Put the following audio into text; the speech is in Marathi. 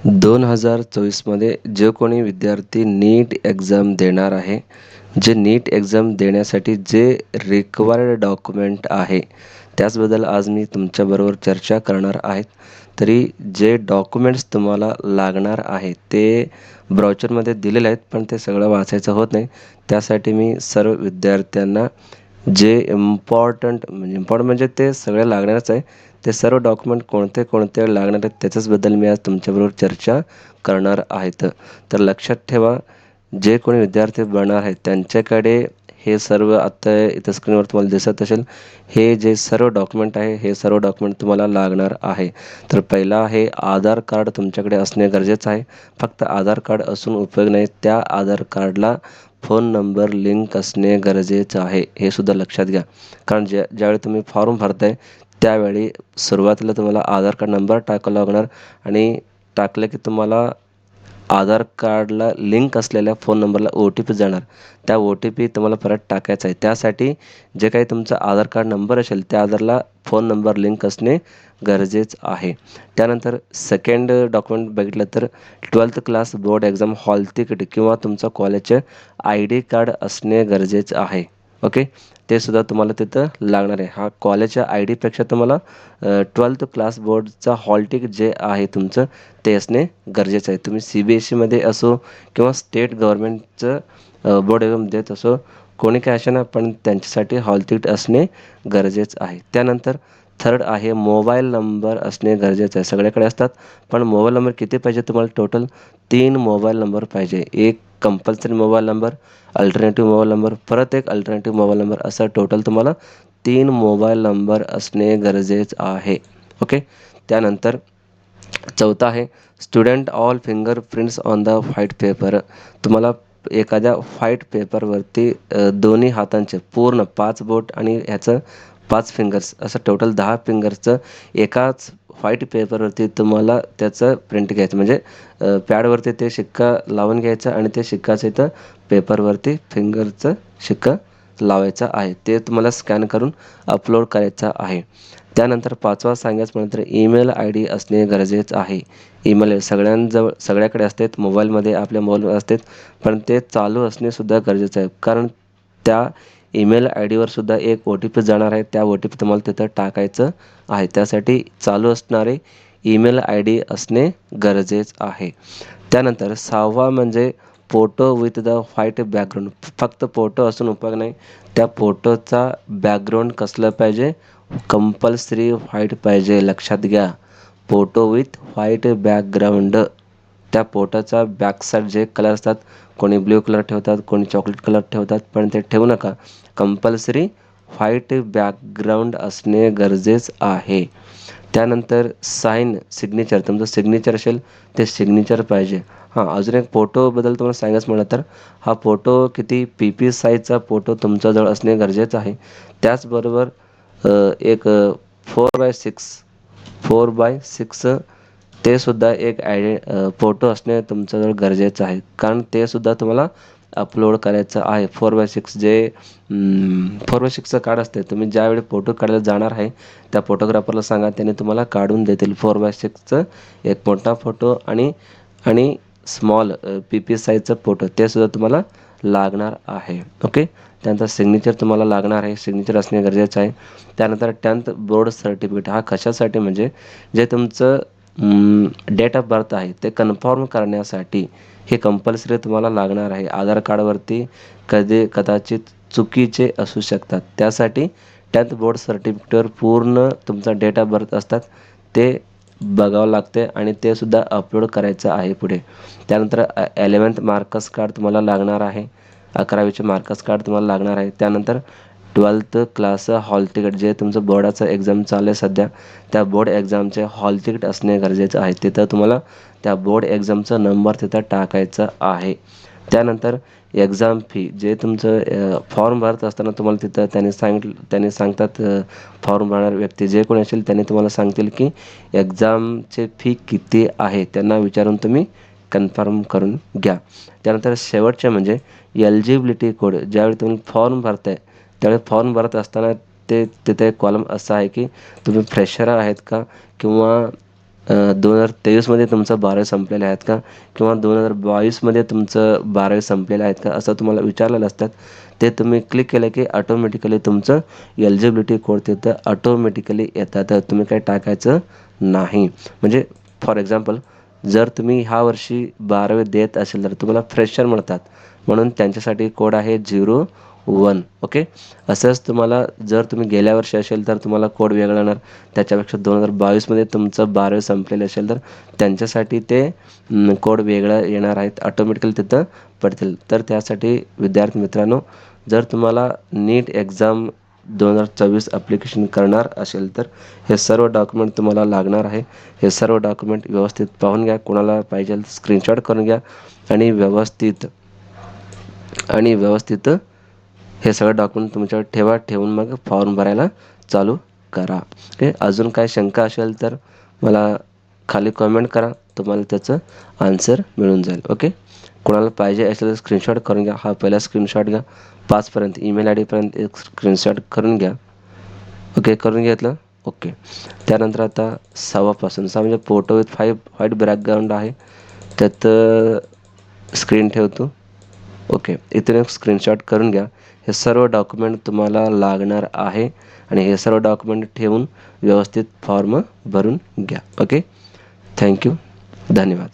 2024मध्ये जे कोणी विद्यार्थी नीट एक्झाम देणार आहे, जे नीट एक्झाम देण्यासाठी जे रिक्वायर्ड डॉक्युमेंट आहे, त्याचबद्दल आज मी तुमच्याबरोबर चर्चा करणार आहे. तरी जे डॉक्युमेंट्स तुम्हाला लागणार आहे ते ब्राउचरमध्ये दिलेले आहेत, पण ते सगळं वाचायचं होत नाही. त्यासाठी मी सर्व विद्यार्थ्यांना जे इम्पॉर्टंट म्हणजे ते सगळे लागणारच आहे. ते सर्व डॉक्युमेंट कोणते कोणते लागणार आहेत त्याच्याचबद्दल मी आज तुमच्याबरोबर चर्चा करणार आहेत. तर लक्षात ठेवा, जे कोणी विद्यार्थी बनणार आहेत त्यांच्याकडे हे सर्व आत्ता इथं स्क्रीनवर तुम्हाला दिसत असेल, हे जे सर्व डॉक्युमेंट आहे हे सर्व डॉक्युमेंट तुम्हाला लागणार आहे. तर पहिला आहे आधार कार्ड तुमच्याकडे असणे गरजेचं आहे. फक्त आधार कार्ड असून उपयोग नाही, त्या आधार कार्डला फोन नंबर लिंक असणे गरजेचं आहे, हे सुद्धा लक्षात घ्या. कारण ज्यावेळी तुम्ही फॉर्म भरताय त्यावेळी सुरुवातीला तुम्हाला आधार कार्ड नंबर टाकावा लागणार आणि टाकलं की तुम्हाला आधार कार्डला लिंक असलेल्या फोन नंबरला OTP जाणार. त्या OTP तुम्हाला परत टाकायचा आहे. त्यासाठी जे काही तुमचा आधार कार्ड नंबर असेल त्या आधारला फोन नंबर लिंक असणे गरजेचं आहे. त्यानंतर सेकंड डॉक्युमेंट बघितलं तर 12th class board exam hall ticket किंवा तुमचं कॉलेजचे ID कार्ड असणे गरजेचं आहे. ओके, ते सुद्धा तुम्हाला तिथं लागणार आहे. हा कॉलेजच्या IDपेक्षा तुम्हाला 12th क्लास बोर्डचा हॉल तिकीट जे आहे तुमचं ते असणे गरजेचं आहे. तुम्ही CBSEमध्ये असो किंवा स्टेट गव्हर्नमेंटचं बोर्ड एक्झाम देत असो, कोणी काय असेना, पण त्यांच्यासाठी हॉल तिकीट असणे गरजेचं आहे. त्यानंतर थर्ड आहे मोबाईल नंबर असणे गरजेचं आहे. सगळ्याकडे असतात, पण मोबाईल नंबर किती पाहिजे तुम्हाला? टोटल 3 मोबाईल नंबर पाहिजे. एक compulsory mobile number, alternative mobile number, परत एक अल्टरनेटिव्ह मोबाईल नंबर, असं टोटल तुम्हाला 3 मोबाईल नंबर असणे गरजेचं आहे. ओके, त्यानंतर चौथा आहे student all fingerprints on the white paper. तुम्हाला एखाद्या व्हाईट पेपरवरती दोन्ही हातांचे पूर्ण 5 बोट आणि ह्याचं 5 फिंगर्स असं टोटल 10 फिंगर्सचं एकाच व्हाईट पेपरवरती तुम्हाला त्याचं प्रिंट घ्यायचं. म्हणजे पॅडवरती ते शिक्का लावून घ्यायचा आणि ते शिक्काचं इथं पेपरवरती फिंगरचं शिक्का लावायचा आहे. ते तुम्हाला स्कॅन करून अपलोड करायचं आहे. त्यानंतर पाचवा सांगायचं म्हटलं तर ईमेल ID असणे गरजेचं आहे. ईमेल सगळ्यांजवळ सगळ्याकडे असतात, मोबाईलमध्ये आपल्या मोबाईलवर असतात, पण ते चालू असणे सुद्धा गरजेचं आहे. कारण त्या ईमेल IDवर सुद्धा एक OTP जाणार आहे. त्या OTP तुम्हाला तिथं टाकायचं आहे. त्यासाठी चालू असणारे ईमेल ID असणे गरजेचं आहे. त्यानंतर सहावा म्हणजे photo with the white background. फक्त फोटो असून उपयोग नाही, त्या फोटोचा बॅकग्राऊंड कसलं पाहिजे? कंपल्सरी व्हाईट पाहिजे. लक्षात घ्या, फोटो विथ व्हाईट बॅकग्राऊंड. त्या फोटोचा बॅकसाईड जे कलर असतात, कोणी ब्ल्यू कलर ठेवतात, कोणी चॉकलेट कलर ठेवतात, पण ते ठेवू नका. कंपल्सरी व्हाईट बॅकग्राऊंड असणे गरजेचं आहे. त्यानंतर साईन सिग्नेचर, तुमचं सिग्नेचर असेल ते सिग्नेचर पाहिजे. हां, अजून एक फोटोबद्दल तुम्हाला सांगायचं म्हटलं तर हा फोटो किती PP साईजचा फोटो तुमच्याजवळ असणे गरजेचं आहे. त्याचबरोबर एक 4x6 ते सुद्धा एक फोटो असणे तुमच्याजवळ गरजेचं आहे. कारण ते सुद्धा तुम्हाला अपलोड करायचं आहे. 4x6 जे 4x6चं कार्ड असते, तुम्ही ज्यावेळी फोटो काढायला जाणार आहे त्या फोटोग्राफरला सांगा, त्याने तुम्हाला काढून देतील 4x6चं एक मोठा फोटो आणि आणि स्मॉल PP साईजचा फोटो, ते सुद्धा तुम्हाला लागणार आहे. ओके, त्यानंतर सिग्नेचर तुम्हाला लागणार आहे, सिग्नेचर असणे गरजेचं आहे. त्यानंतर 10th बोर्ड सर्टिफिकेट. हा कशासाठी? म्हणजे जे तुमचं डेट ऑफ बर्थ आहे ते कन्फर्म करण्यासाठी हे कंपल्सरी तुम्हाला लागणार आहे. आधार कार्डवरती कदाचित चुकीचे असू शकतात, त्यासाठी 10th बोर्ड सर्टिफिकेटवर पूर्ण तुमचा डेट ऑफ बर्थ असतात ते बघावं लागते आणि ते सुद्धा अपलोड करायचं आहे पुढे. त्यानंतर 11th मार्कस कार्ड तुम्हाला लागणार आहे. 11वीचे मार्कस कार्ड तुम्हाला लागणार आहे. त्यानंतर 12th क्लास हॉल तिकीट, जे तुमचं बोर्डाचं एक्झाम चालू आहे सध्या, त्या बोर्ड एक्झामचे हॉल तिकीट असणे गरजेचं आहे. तिथं तुम्हाला त्या बोर्ड एक्झामचा नंबर तिथं टाकायचा आहे. त्यानंतर एक्झाम फी, जे तुमचं फॉर्म भरत असताना तुम्हाला तिथं त्यांनी सांगतात, फॉर्म भरणारे व्यक्ती जे कोणी असेल त्यांनी तुम्हाला सांगतील की एक्झामची फी किती आहे, त्यांना विचारून तुम्ही कन्फर्म करून घ्या. त्यानंतर शेवटचे म्हणजे एलिजिबिलिटी कोड. ज्यावेळी तुम्ही फॉर्म भरताय त्यावेळी फॉर्म भरत असताना तिथे एक कॉलम असा आहे की तुम्ही फ्रेशर आहेत का किंवा 2023मध्ये तुमचं 12वी संपलेलं आहेत का किंवा 2022मध्ये तुमचं 12वी संपलेलं आहेत का असं तुम्हाला विचारलेलं असतात. ते तुम्ही क्लिक केलं की ऑटोमॅटिकली तुमचं एलिजिबिलिटी कोड तिथं ऑटोमॅटिकली येतात. तर तुम्ही काही टाकायचं नाही. म्हणजे फॉर एक्झाम्पल जर तुम्ही ह्या वर्षी 12वी देत असेल तर तुम्हाला फ्रेशर म्हणतात, म्हणून त्यांच्यासाठी कोड आहे 01. ओके. असंच तुम्हाला जर तुम्ही गेल्या वर्षी असेल तर तुम्हाला कोड वेगळा येणार. त्याच्यापेक्षा 2022मध्ये तुमचं 12वी संपलेलं असेल तर त्यांच्यासाठी ते कोड वेगळं येणार आहेत, ऑटोमॅटिकली तिथं पडतील. तर त्यासाठी विद्यार्थी मित्रांनो, जर तुम्हाला नीट एक्झाम 2024 ॲप्लिकेशन करणार असेल तर हे सर्व डॉक्युमेंट तुम्हाला लागणार आहे. हे सर्व डॉक्युमेंट व्यवस्थित पाहून घ्या. कोणाला पाहिजे स्क्रीनशॉट करून घ्या आणि व्यवस्थित हे सगळं डॉक्युमेंट तुमच्याकडे ठेवा. ठेवून मग फॉर्म भरायला चालू करा. ओके. अजून काय शंका असेल तर मला खाली कमेंट करा, तुम्हाला त्याचं आन्सर मिळून जाईल. ओके. कोणाला पाहिजे असेल तर स्क्रीनशॉट करून घ्या. हा पहिला स्क्रीनशॉट घ्या. 5पर्यंत ईमेल आय डीपर्यंत एक स्क्रीनशॉट करून घ्या. ओके. करून घेतलं. ओके. त्यानंतर आता 6वापासून 6 म्हणजे फोटो विथ व्हाईट बॅकग्राऊंड आहे, त्यात स्क्रीन ठेवतो. ओके. इथून एक स्क्रीनशॉट करून घ्या. हे सर्व डॉक्युमेंट तुम्हाला लागणार आहे आणि हे सर्व डॉक्युमेंट ठेवून व्यवस्थित फॉर्म भरून घ्या. ओके. थँक्यू. धन्यवाद.